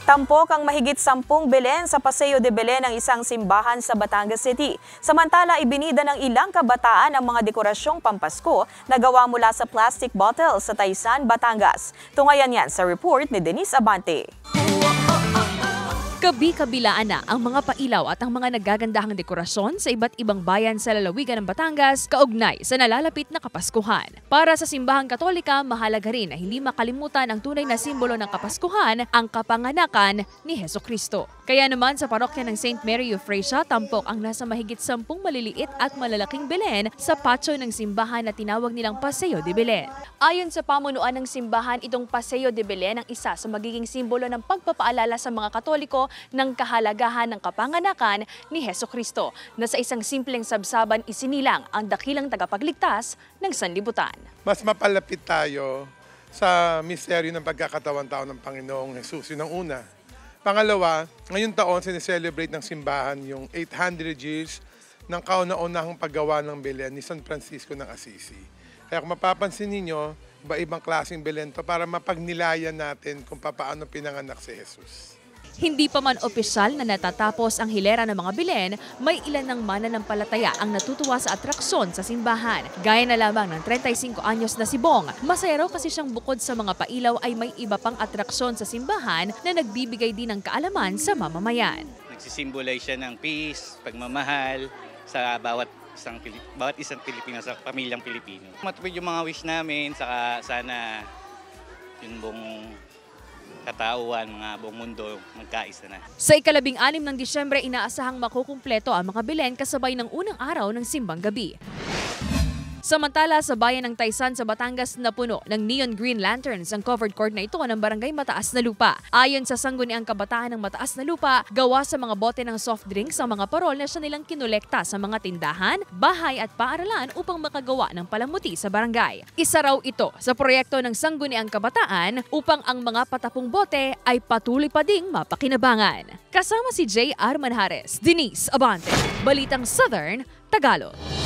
Tampok ang mahigit 10 Belen sa Paseo de Belen ng isang simbahan sa Batangas City. Samantala, ibinida ng ilang kabataan ang mga dekorasyong pampasko na gawa mula sa plastic bottle sa Taysan, Batangas. Tungayan yan sa report ni Denise Abante. Kabi-kabilaan na ang mga pailaw at ang mga nagagandahang dekorasyon sa iba't ibang bayan sa lalawigan ng Batangas kaugnay sa nalalapit na Kapaskuhan. Para sa simbahang Katolika, mahalaga rin na hindi makalimutan ang tunay na simbolo ng Kapaskuhan, ang kapanganakan ni Hesukristo. Kaya naman sa parokya ng St. Mary Eufrasia, tampok ang nasa mahigit 10 maliliit at malalaking Belen sa patio ng simbahan na tinawag nilang Paseo de Belen. Ayon sa pamunuan ng simbahan, itong Paseo de Belen ang isa sa magiging simbolo ng pagpapaalala sa mga Katoliko ng kahalagahan ng kapanganakan ni Hesukristo na sa isang simpleng sabsaban isinilang ang dakilang tagapagligtas ng sanlibutan. Mas mapalapit tayo sa misteryo ng pagkakatawan-tao ng Panginoong Hesus. Yun ang una. Pangalawa, ngayong taon sineselebrate ng simbahan yung 800 years ng kauna-unahang paggawa ng Belen ni San Francisco ng Assisi. Kaya kung mapapansin ninyo, iba-ibang klaseng Belen to para mapagnilayan natin kung paano pinanganak si Jesus. Hindi pa man opisyal na natatapos ang hilera ng mga Belen, may ilan ng mananampalataya ang natutuwa sa atraksyon sa simbahan. Gaya na lamang ng 35 anyos na si Bong. Masaya raw kasi siyang bukod sa mga pailaw ay may iba pang atraksyon sa simbahan na nagbibigay din ng kaalaman sa mamamayan. Nagsisimbolize siya ng peace, pagmamahal sa bawat isang Pilipino sa pamilyang Pilipino. Matupid yung mga wish namin, saka sana yung buong katauhan, mga buong mundo magkaisa na. Sa ika-16 ng Disyembre, inaasahang makukumpleto ang mga Belen kasabay ng unang araw ng simbang gabi. Samantala, sa bayan ng Taysan sa Batangas, napuno ng neon green lanterns ang covered court na ito ng Barangay Mataas na Lupa. Ayon sa sangguniang kabataan ng Mataas na Lupa, gawa sa mga bote ng soft drinks ang mga parol na siya nilang kinolekta sa mga tindahan, bahay at paaralan upang makagawa ng palamuti sa barangay. Isa raw ito sa proyekto ng sangguniang kabataan upang ang mga patapong bote ay patuloy pa ding mapakinabangan. Kasama si J.R. Manjares, Denise Abante, Balitang Southern, Tagalog.